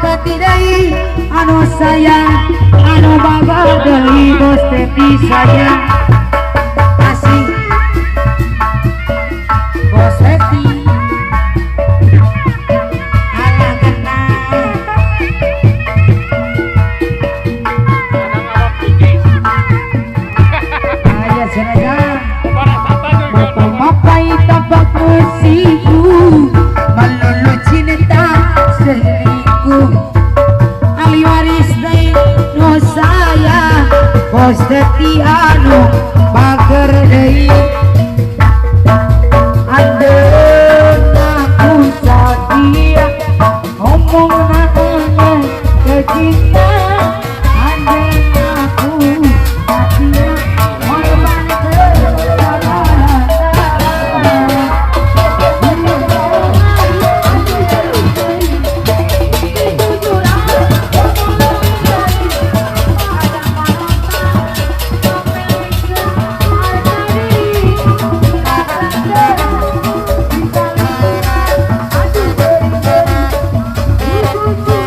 Tidai anu sayang anu baga deui bos Teti saja kasih bos Teti ala kena aya senajan mapai tabak musiku melulu cinta selingkuh ahli waris dari no saya bos Teti anu bager deui andeuh aku sadia ngomong naonnya kecinta andeuh aku sadia korban Thank you.